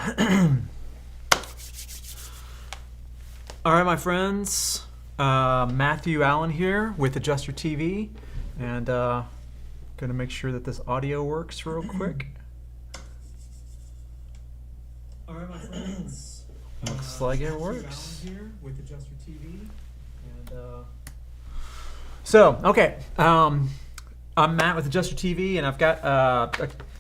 All right, my friends. Matthew Allen here with Adjuster TV, and going to make sure that this audio works real quick. All right, my friends. Looks like it works. Allen here with Adjuster TV, and okay. I'm Matt with Adjuster TV, and I've got a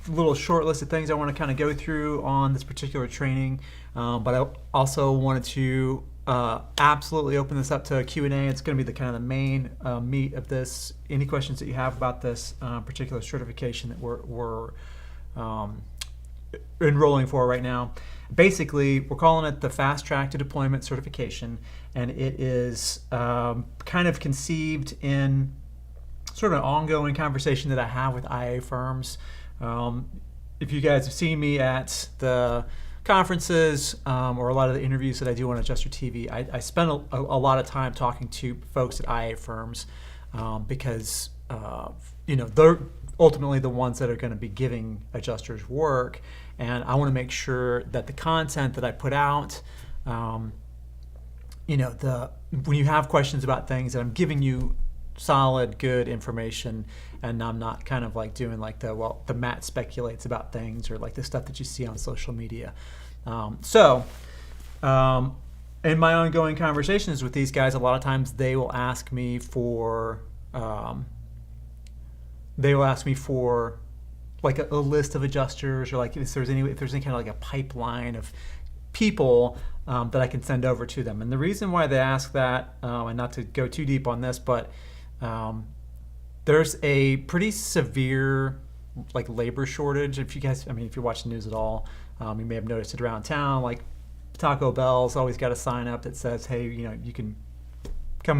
little short list of things I want to kind of go through on this particular training, but I also wanted to absolutely open this up to a Q&A. It's going to be the kind of the main meat of this. Any questions that you have about this particular certification that we're enrolling for right now. Basically, we're calling it the Fast Track to Deployment Certification, and it is kind of conceived in sort of an ongoing conversation that I have with IA firms. If you guys have seen me at the conferences or a lot of the interviews that I do on Adjuster TV, I spend a lot of time talking to folks at IA firms because they're ultimately the ones that are going to be giving adjusters work, and I want to make sure that the content that I put out, when you have questions about things, that I'm giving you solid, good information, and I'm not kind of like doing like the Matt speculates about things or like the stuff that you see on social media. In my ongoing conversations with these guys, a lot of times they will ask me for like a list of adjusters, or like if there's any kind of like a pipeline of people that I can send over to them. And the reason why they ask that, and not to go too deep on this, but there's a pretty severe like labor shortage. If you watch the news at all, you may have noticed it around town. Like Taco Bell's always got a sign up that says, hey, you can come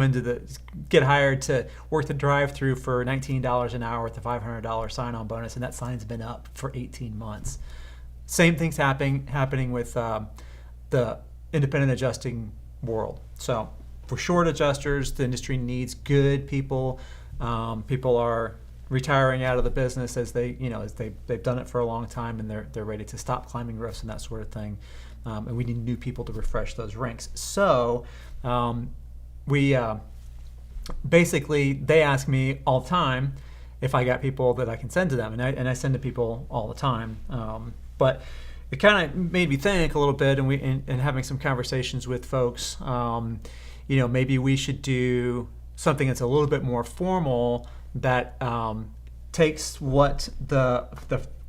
get hired to work the drive-through for $19 an hour with a $500 sign-on bonus, and that sign's been up for 18 months. Same thing's happening with the independent adjusting world. So for short adjusters, the industry needs good people. People are retiring out of the business as they've done it for a long time, and they're ready to stop climbing roofs and that sort of thing. And we need new people to refresh those ranks. So we basically, they ask me all the time if I got people that I can send to them, and I send to people all the time. But it kind of made me think a little bit, and having some conversations with folks. Maybe we should do something that's a little bit more formal that takes what the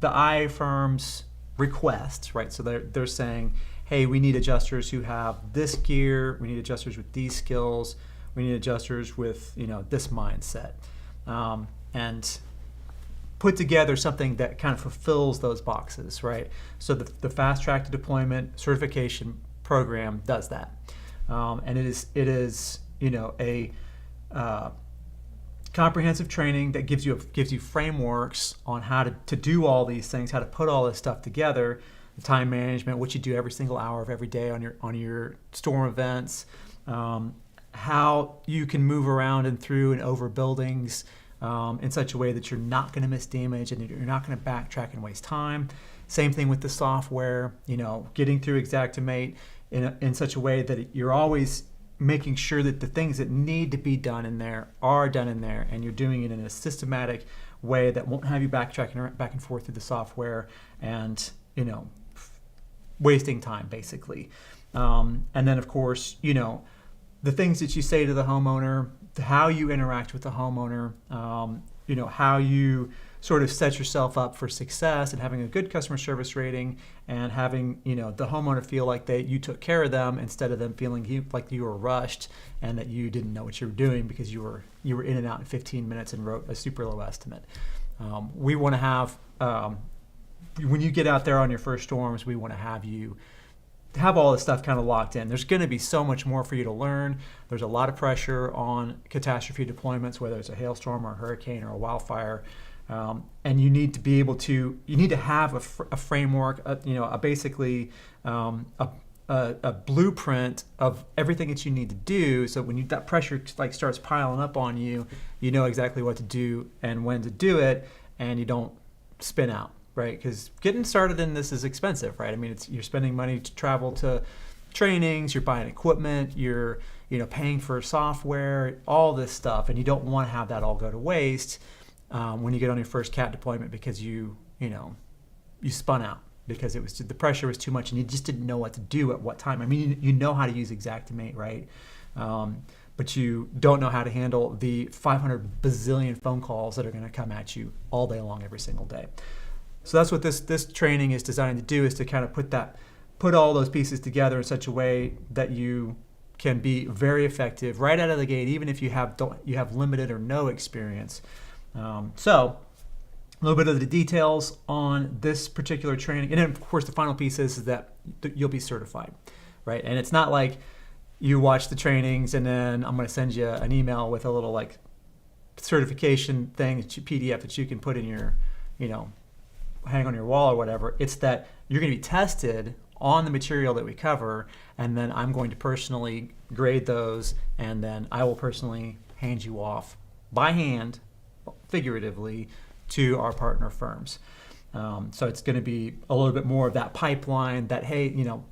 IA firms request, right? So they're saying, hey, we need adjusters who have this gear, we need adjusters with these skills, we need adjusters with this mindset, and put together something that kind of fulfills those boxes, right? So the Fast Track to Deployment certification program does that, and it is a comprehensive training that gives you frameworks on how to do all these things, how to put all this stuff together, the time management, what you do every single hour of every day on your storm events, how you can move around and through and over buildings in such a way that you're not going to miss damage and you're not going to backtrack and waste time. Same thing with the software, getting through Xactimate in such a way that you're always making sure that the things that need to be done in there are done in there, and you're doing it in a systematic way that won't have you backtracking back and forth through the software and wasting time, basically. And then, of course, the things that you say to the homeowner, how you interact with the homeowner, how you sort of set yourself up for success and having a good customer service rating, and having the homeowner feel like you took care of them instead of them feeling like you were rushed and that you didn't know what you were doing because you were in and out in 15 minutes and wrote a super low estimate. We want to have when you get out there on your first storms, we want to have all this stuff kind of locked in. There's going to be so much more for you to learn. There's a lot of pressure on catastrophe deployments, whether it's a hailstorm or a hurricane or a wildfire. And you need to be able to, have a framework, basically a blueprint of everything that you need to do. So when that pressure starts piling up on you, you know exactly what to do and when to do it, and you don't spin out, right? Because getting started in this is expensive, right? I mean, you're spending money to travel to trainings, you're buying equipment, you're paying for software, all this stuff, and you don't want to have that all go to waste when you get on your first CAT deployment because you spun out because the pressure was too much and you just didn't know what to do at what time. I mean, you know how to use Xactimate, right? But you don't know how to handle the 500 bazillion phone calls that are going to come at you all day long, every single day. So that's what this training is designed to do, is to kind of put all those pieces together in such a way that you can be very effective right out of the gate, even if you have limited or no experience. So a little bit of the details on this particular training. And then, of course, the final piece is that you'll be certified, right? And it's not like you watch the trainings and then I'm going to send you an email with a little like certification thing, PDF that you can put in your, hang on your wall or whatever. It's that you're going to be tested on the material that we cover, and then I'm going to personally grade those, and then I will personally hand you off by hand, figuratively, to our partner firms. So it's going to be a little bit more of that pipeline that, hey,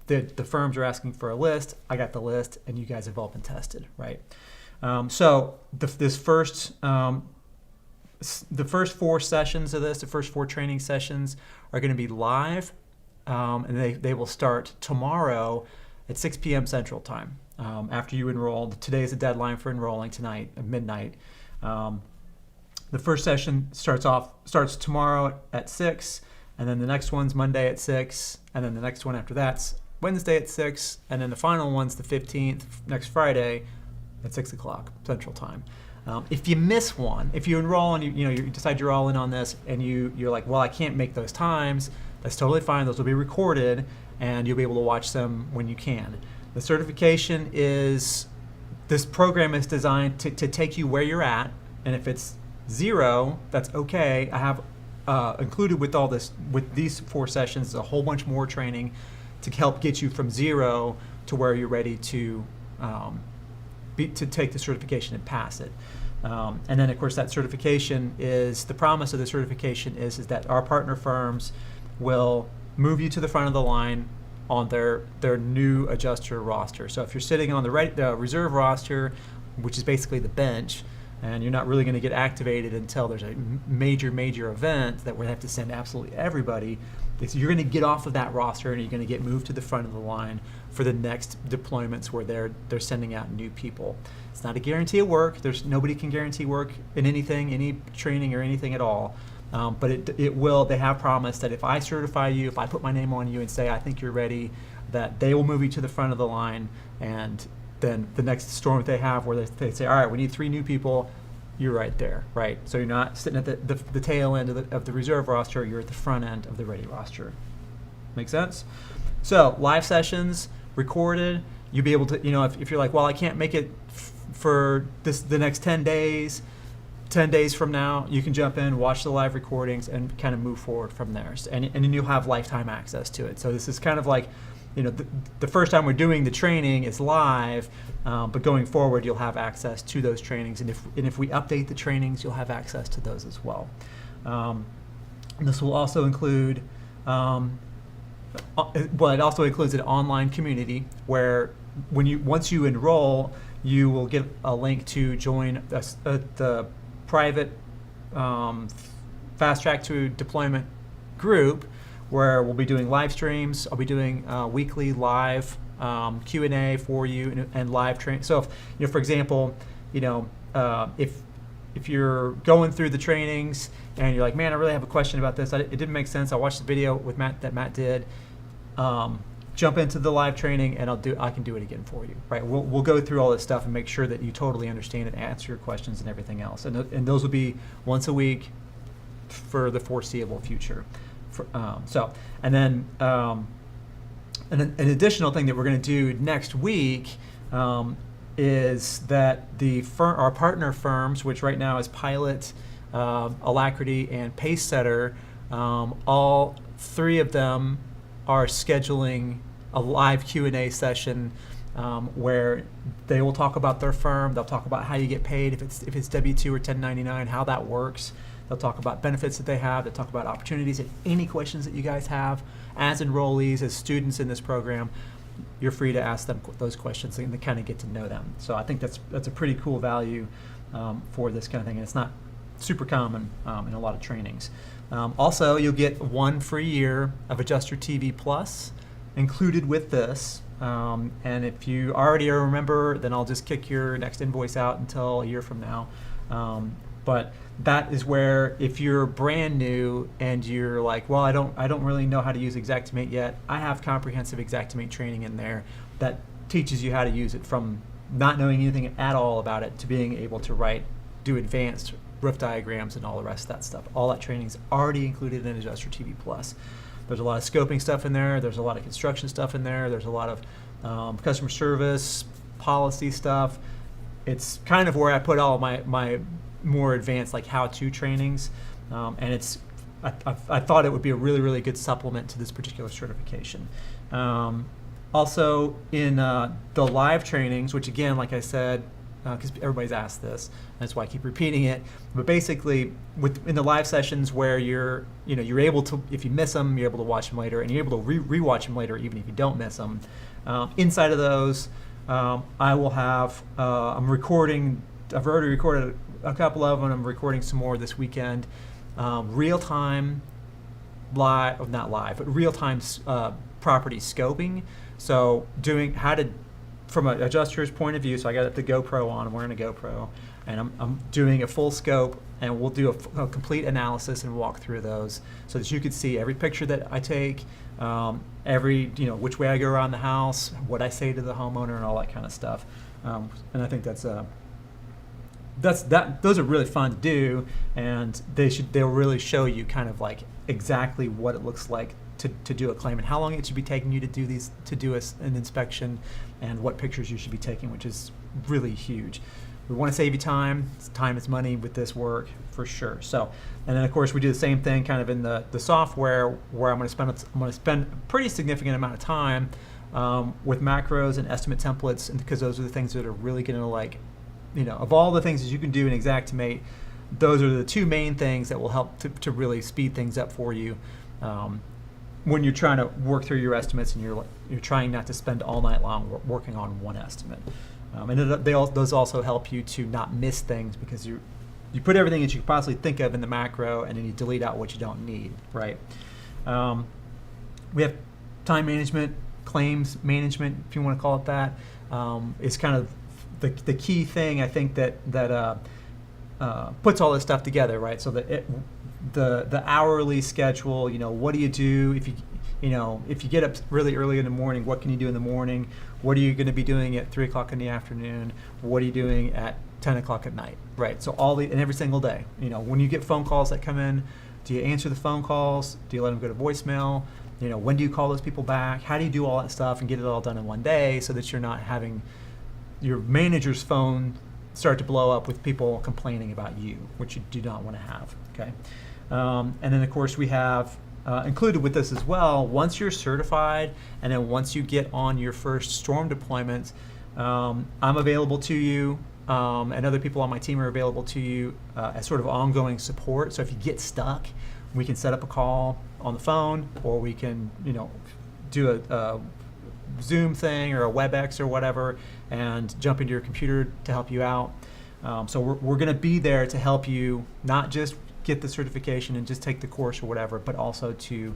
the firms are asking for a list, I got the list, and you guys have all been tested, right? So the first 4 sessions of this, the first 4 training sessions are going to be live, and they will start tomorrow at 6 p.m. Central Time. After you enroll, today is the deadline for enrolling, tonight at midnight. The first session starts tomorrow at 6, and then the next one's Monday at 6, and then the next one after that's Wednesday at 6, and then the final one's the 15th, next Friday at 6 o'clock Central Time. If you miss one, if you enroll and you decide you're all in on this, and you're like, well, I can't make those times, that's totally fine. Those will be recorded, and you'll be able to watch them when you can. The certification this program is designed to take you where you're at, and if it's 0, that's okay. I have included with these 4 sessions a whole bunch more training to help get you from 0 to where you're ready to take the certification and pass it. And then, of course, that certification the promise of the certification is that our partner firms will move you to the front of the line on their new adjuster roster. So if you're sitting on the reserve roster, which is basically the bench, and you're not really going to get activated until there's a major event that we have to send absolutely everybody, you're going to get off of that roster and you're going to get moved to the front of the line for the next deployments where they're sending out new people. It's not a guarantee of work. Nobody can guarantee work in anything, any training or anything at all. But it will. They have promised that if I certify you, if I put my name on you and say I think you're ready, that they will move you to the front of the line, and then the next storm that they have where they say, all right, we need 3 new people, you're right there, right? So you're not sitting at the tail end of the reserve roster, you're at the front end of the ready roster. Make sense? So live sessions, recorded, you'll be able to, if you're like, well, I can't make it for the next 10 days, 10 days from now, you can jump in, watch the live recordings, and kind of move forward from there. And then you'll have lifetime access to it. So this is kind of like, the first time we're doing the training is live, but going forward, you'll have access to those trainings. And if we update the trainings, you'll have access to those as well. This will also include, it also includes an online community where once you enroll, you will get a link to join the private fast track to deployment group, where we'll be doing live streams. I'll be doing weekly live Q&A for you and live training. So if, for example, if you're going through the trainings and you're like, man, I really have a question about this, it didn't make sense, I watched the video with Matt did, jump into the live training and I can do it again for you, right? We'll go through all this stuff and make sure that you totally understand and answer your questions and everything else. And those will be once a week for the foreseeable future. And then an additional thing that we're going to do next week is that our partner firms, which right now is Pilot, Alacrity, and Pacesetter, all 3 of them are scheduling a live Q&A session where they will talk about their firm. They'll talk about how you get paid, if it's W-2 or 1099, how that works. They'll talk about benefits that they have. They'll talk about opportunities and any questions that you guys have as enrollees, as students in this program. You're free to ask them those questions and to kind of get to know them. So I think that's a pretty cool value for this kind of thing. And it's not super common in a lot of trainings. Also, you'll get 1 free year of Adjuster TV Plus included with this. And if you already are a member, then I'll just kick your next invoice out until a year from now. But that is where, if you're brand new and you're like, well, I don't really know how to use Xactimate yet, I have comprehensive Xactimate training in there that teaches you how to use it, from not knowing anything at all about it to being able to do advanced roof diagrams and all the rest of that stuff. All that training is already included in Adjuster TV Plus. There's a lot of scoping stuff in there. There's a lot of construction stuff in there. There's a lot of customer service, policy stuff. It's kind of where I put all my more advanced how-to trainings, and I thought it would be a really, really good supplement to this particular certification. Also in the live trainings, which again, like I said, because everybody's asked this, that's why I keep repeating it. But basically, in the live sessions where you're able to, if you miss them, you're able to watch them later, and you're able to rewatch them later, even if you don't miss them. Inside of those, I will have I'm recording. I've already recorded a couple of them. I'm recording some more this weekend. Real-time live, not live, but real-time property scoping. So doing how to, from an adjuster's point of view, so I got the GoPro on, I'm wearing a GoPro, and I'm doing a full scope, and we'll do a complete analysis and walk through those so that you can see every picture that I take, every, which way I go around the house, what I say to the homeowner, and all that kind of stuff. And I think those are really fun to do, and they'll really show you kind of exactly what it looks like to do a claim, and how long it should be taking you to do an inspection, and what pictures you should be taking, which is really huge. We want to save you time. Time is money with this work, for sure. So, and then of course we do the same thing kind of in the software, where I'm going to spend a pretty significant amount of time with macros and estimate templates, and because those are the things that are really going to of all the things that you can do in Xactimate, those are the two main things that will help to really speed things up for you when you're trying to work through your estimates, and you're trying not to spend all night long working on one estimate. And those also help you to not miss things, because you put everything that you could possibly think of in the macro, and then you delete out what you don't need, right? We have time management, claims management, if you want to call it that. It's kind of the key thing, I think, that puts all this stuff together, right? So that the hourly schedule, what do you do if you get up really early in the morning? What can you do in the morning? What are you going to be doing at 3 o'clock in the afternoon? What are you doing at 10 o'clock at night, right? So and every single day, when you get phone calls that come in, do you answer the phone calls? Do you let them go to voicemail? When do you call those people back? How do you do all that stuff and get it all done in one day, so that you're not having your manager's phone start to blow up with people complaining about you, which you do not want to have, okay? And then of course we have included with this as well, once you're certified, and then once you get on your first storm deployment, I'm available to you, and other people on my team are available to you as sort of ongoing support. So if you get stuck, we can set up a call on the phone, or we can do a Zoom thing or a WebEx or whatever, and jump into your computer to help you out. So we're going to be there to help you, not just get the certification and just take the course or whatever, but also to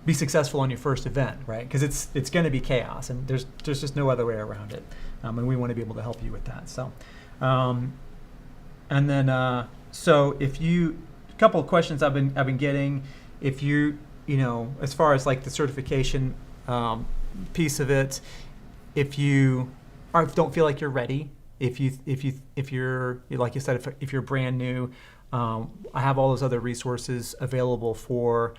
be successful on your first event, right? Because it's going to be chaos, and there's just no other way around it, and we want to be able to help you with that. So, and then so if you, a couple of questions I've been getting, if you as far as the certification piece of it, if you don't feel like you're ready, if you're like you said, if you're brand new, I have all those other resources available for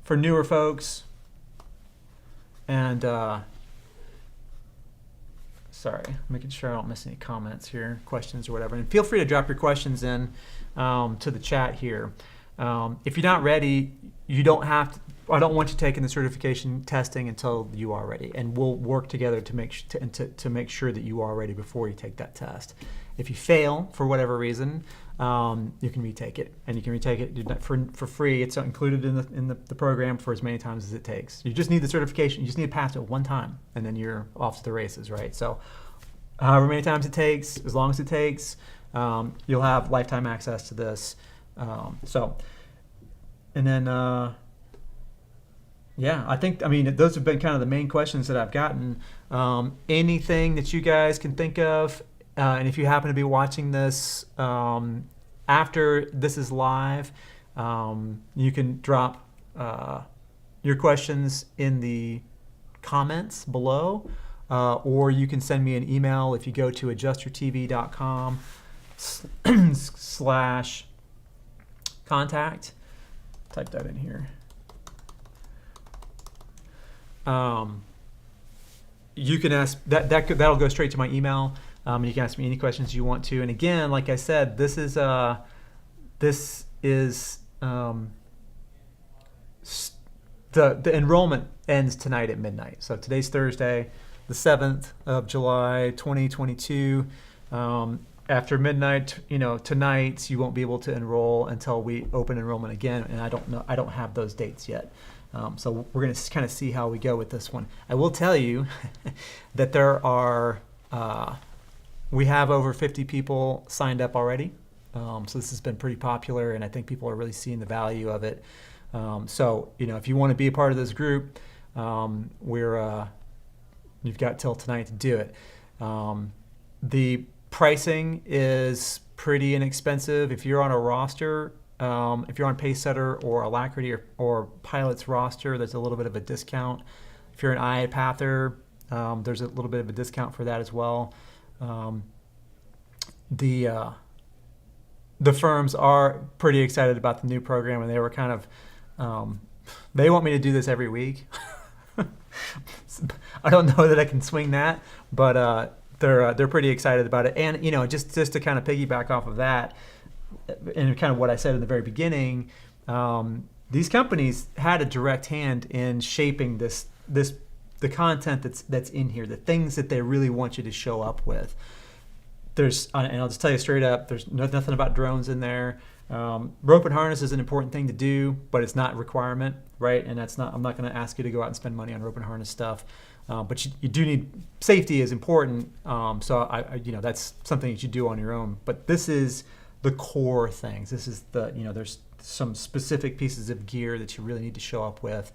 newer folks. And sorry, making sure I don't miss any comments here, questions or whatever. And feel free to drop your questions in to the chat here. If you're not ready, you don't have to. I don't want you taking the certification testing until you are ready, and we'll work together to make sure that you are ready before you take that test. If you fail for whatever reason, you can retake it, and you can retake it for free. It's included in the program for as many times as it takes. You just need the certification. You just need to pass it one time, and then you're off to the races, right? So however many times it takes, as long as it takes, you'll have lifetime access to this. And then, I mean, those have been kind of the main questions that I've gotten. Anything that you guys can think of, and if you happen to be watching this after this is live, you can drop your questions in the comments below, or you can send me an email if you go to adjustyourtv.com/contact. Type that in here. You can ask that'll go straight to my email, and you can ask me any questions you want to. And again, like I said, this is the enrollment ends tonight at midnight. So today's Thursday, the 7th of July, 2022. After midnight, tonight you won't be able to enroll until we open enrollment again, and I don't have those dates yet. So we're going to kind of see how we go with this one. I will tell you that we have over 50 people signed up already. So this has been pretty popular, and I think people are really seeing the value of it. So if you want to be a part of this group, you've got till tonight to do it. The pricing is pretty inexpensive. If you're on a roster, if you're on Pacesetter or Alacrity or Pilot's roster, there's a little bit of a discount. If you're an iPather, there's a little bit of a discount for that as well. The firms are pretty excited about the new program, and they were kind of they want me to do this every week. I don't know that I can swing that, but they're pretty excited about it. And just to kind of piggyback off of that, and kind of what I said in the very beginning, these companies had a direct hand in shaping the content that's in here, the things that they really want you to show up with. And I'll just tell you straight up, there's nothing about drones in there. Rope and harness is an important thing to do, but it's not a requirement, right? And I'm not going to ask you to go out and spend money on rope and harness stuff. But you do need, safety is important. So that's something that you do on your own. But this is the core things. This is there's some specific pieces of gear that you really need to show up with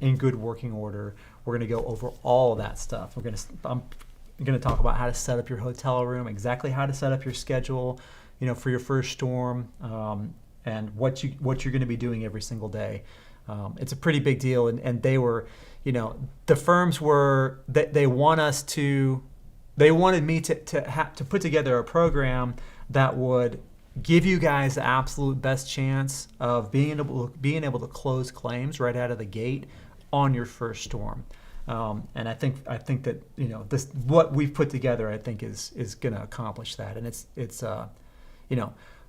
in good working order. We're going to go over all of that stuff. I'm going to talk about how to set up your hotel room, exactly how to set up your schedule, for your first storm, and what you're going to be doing every single day. It's a pretty big deal, and they were, the firms were, they wanted me to put together a program that would give you guys the absolute best chance of being able to close claims right out of the gate on your first storm. And I think that this, what we've put together, I think is going to accomplish that. And it's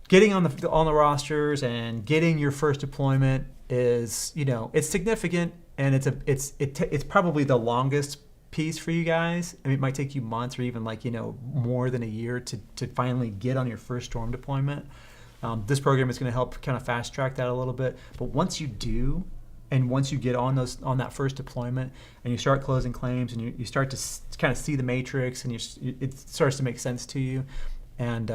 getting on the rosters and getting your first deployment is it's significant, and it's probably the longest piece for you guys. I mean, it might take you months or even more than a year to finally get on your first storm deployment. This program is going to help kind of fast track that a little bit. But once you do, and once you get on that first deployment and you start closing claims and you start to kind of see the matrix, and it starts to make sense to you, and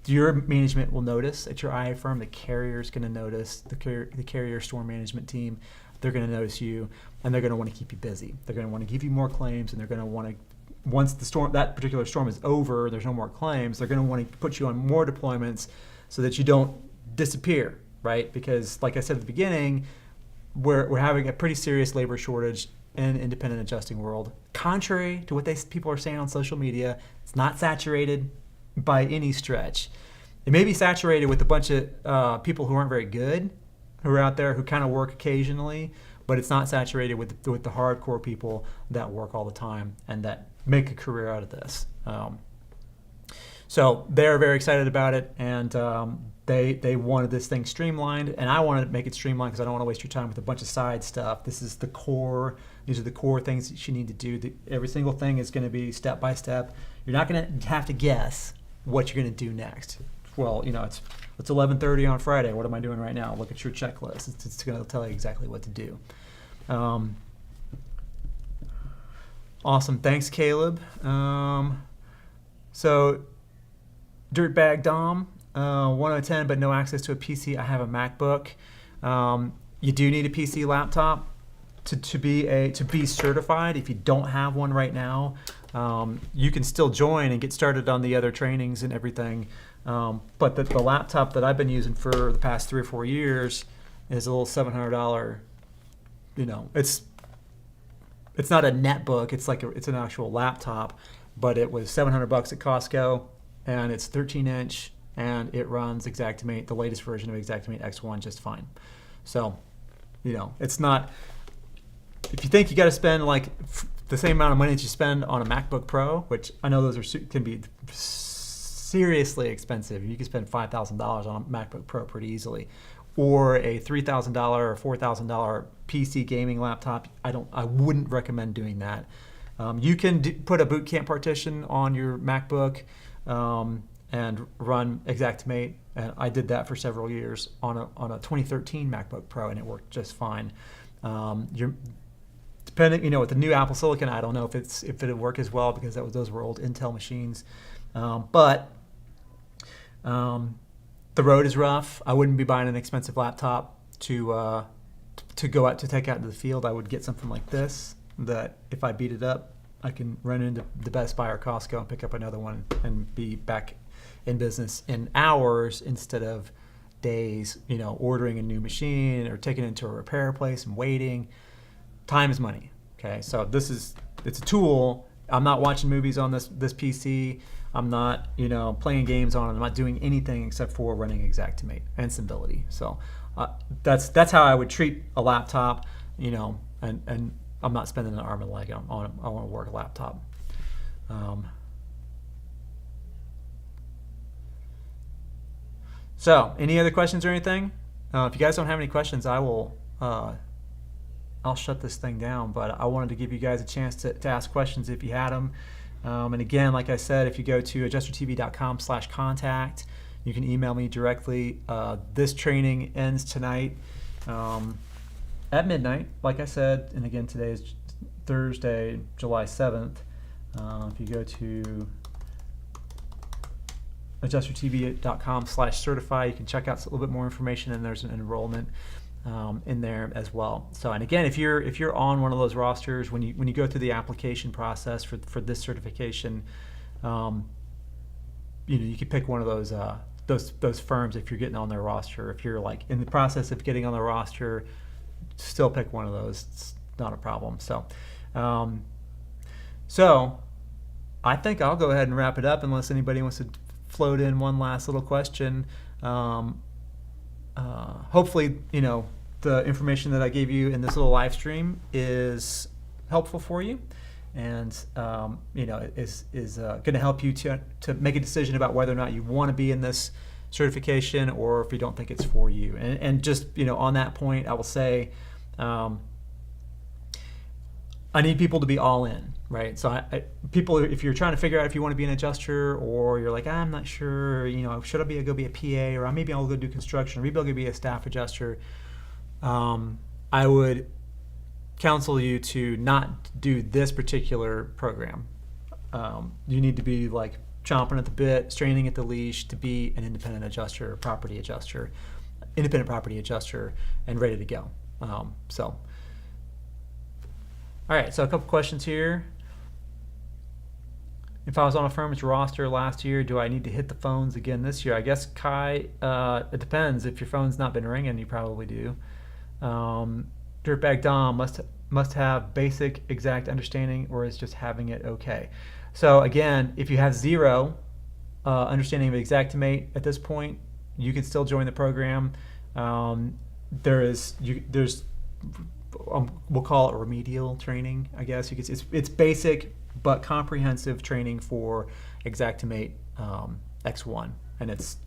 your management will notice at your IA firm. The carrier is going to notice, the carrier storm management team. They're going to notice you, and they're going to want to keep you busy. They're going to want to give you more claims, and they're going to want to, once that particular storm is over, there's no more claims, they're going to want to put you on more deployments so that you don't disappear, right? Because like I said at the beginning, we're having a pretty serious labor shortage in independent adjusting world. Contrary to what people are saying on social media, it's not saturated by any stretch. It may be saturated with a bunch of people who aren't very good, who are out there who kind of work occasionally, but it's not saturated with the hardcore people that work all the time and that make a career out of this. So they're very excited about it, and They wanted this thing streamlined, and I wanted to make it streamlined because I don't want to waste your time with a bunch of side stuff. This is the core. These are the core things that you need to do. Every single thing is going to be step by step. You're not going to have to guess what you're going to do next. Well, it's 11:30 on Friday. What am I doing right now? Look at your checklist. It's going to tell you exactly what to do. Awesome. Thanks, Caleb. So, Dirtbag Dom, 1 out of 10, but no access to a PC. I have a MacBook. You do need a PC laptop to be certified. If you don't have one right now, you can still join and get started on the other trainings and everything. But the laptop that I've been using for the past 3 or 4 years is a little $700. It's not a netbook. It's an actual laptop, but it was $700 at Costco, and it's 13-inch, and it runs Xactimate, the latest version of Xactimate X1, just fine. So, it's not. If you think you got to spend the same amount of money that you spend on a MacBook Pro, which I know those can be seriously expensive. You can spend $5,000 on a MacBook Pro pretty easily, or a $3,000 or $4,000 PC gaming laptop. I wouldn't recommend doing that. You can put a boot camp partition on your MacBook and run Xactimate, and I did that for several years on a 2013 MacBook Pro, and it worked just fine. Depending, with the new Apple Silicon, I don't know if it'd work as well because those were old Intel machines. But the road is rough. I wouldn't be buying an expensive laptop to go out to take out into the field. I would get something like this that if I beat it up, I can run into the Best Buy or Costco and pick up another one and be back in business in hours instead of days, ordering a new machine or taking it to a repair place and waiting. Time is money. Okay, so it's a tool. I'm not watching movies on this PC. I'm not, playing games on it. I'm not doing anything except for running Xactimate and Stability. So that's how I would treat a laptop, and I'm not spending an arm and a leg on a work laptop. So, any other questions or anything? If you guys don't have any questions, I'll shut this thing down, but I wanted to give you guys a chance to ask questions if you had them. And again, like I said, if you go to adjustertv.com/contact, you can email me directly. This training ends tonight at midnight, like I said. And again, today is Thursday, July 7th. If you go to adjustertv.com/certify, you can check out a little bit more information, and there's an enrollment in there as well. So, and again, if you're on one of those rosters, when you go through the application process for this certification, you can pick one of those firms if you're getting on their roster. If you're in the process of getting on the roster, still pick one of those. It's not a problem. So, I think I'll go ahead and wrap it up unless anybody wants to float in one last little question. Hopefully, the information that I gave you in this little live stream is helpful for you, and is going to help you to make a decision about whether or not you want to be in this certification or if you don't think it's for you. And just on that point, I will say, I need people to be all in, right? So people, if you're trying to figure out if you want to be an adjuster, or you're like, I'm not sure, should I go be a PA, or maybe I'll go do construction, or maybe I'll go be a staff adjuster, I would counsel you to not do this particular program. You need to be chomping at the bit, straining at the leash to be an independent adjuster, independent property adjuster, and ready to go. All right, so a couple questions here. If I was on a firm's roster last year, do I need to hit the phones again this year? I guess, Kai, it depends. If your phone's not been ringing, you probably do. Dirtbag Dom must have basic exact understanding, or is just having it okay? So again, if you have zero understanding of Xactimate at this point, you can still join the program. There's we'll call it remedial training, I guess. It's basic but comprehensive training for Xactimate X1, and it's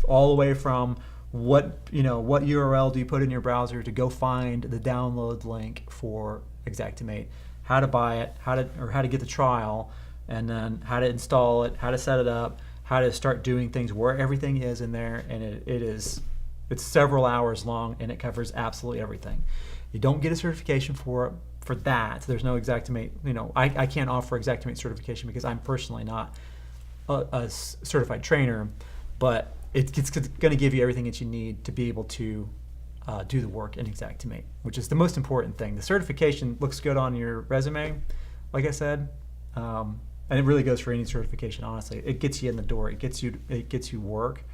all the way from what URL do you put in your browser to go find the download link for Xactimate, how to buy it, how to get the trial, and then how to install it, how to set it up, how to start doing things, where everything is in there, and it's several hours long, and it covers absolutely everything. You don't get a certification for that. There's no Xactimate. I can't offer Xactimate certification because I'm personally not a certified trainer, but it's going to give you everything that you need to be able to do the work in Xactimate, which is the most important thing. The certification looks good on your resume, like I said, and it really goes for any certification. Honestly, it gets you in the door. It gets you work.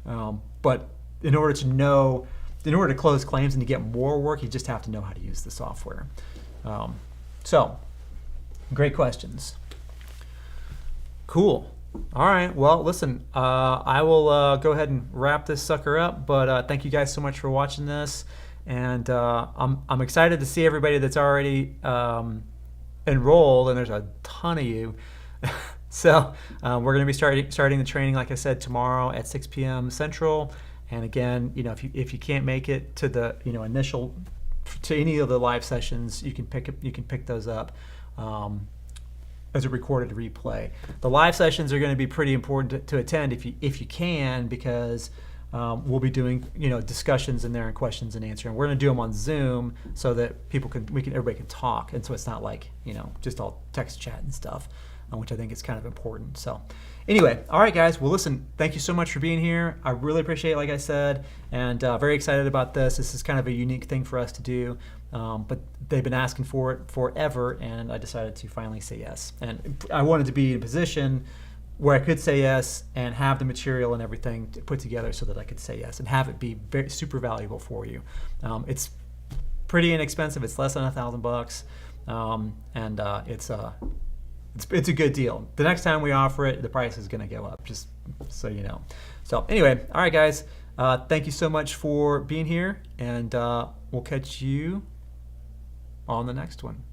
But in order to close claims and to get more work, you just have to know how to use the software. So, great questions. Cool. All right. Well, listen, I will go ahead and wrap this sucker up. But thank you guys so much for watching this, and I'm excited to see everybody that's already enrolled, and there's a ton of you. So we're going to be starting the training, like I said, tomorrow at 6 p.m. Central. And again, if you can't make it to the initial to any of the live sessions, you can pick those up as a recorded replay. The live sessions are going to be pretty important to attend if you can, because we'll be doing discussions in there and questions and answering. We're going to do them on Zoom so that everybody can talk, and so it's not like just all text chat and stuff, which I think is kind of important. So anyway, all right guys, well listen, thank you so much for being here. I really appreciate it, like I said, and very excited about this. This is kind of a unique thing for us to do, but they've been asking for it forever, and I decided to finally say yes. And I wanted to be in a position where I could say yes and have the material and everything put together so that I could say yes and have it be super valuable for you. It's pretty inexpensive. It's less than $1,000, and it's a good deal. The next time we offer it, the price is going to go up, just so you know. So anyway, all right guys, thank you so much for being here, and we'll catch you on the next one.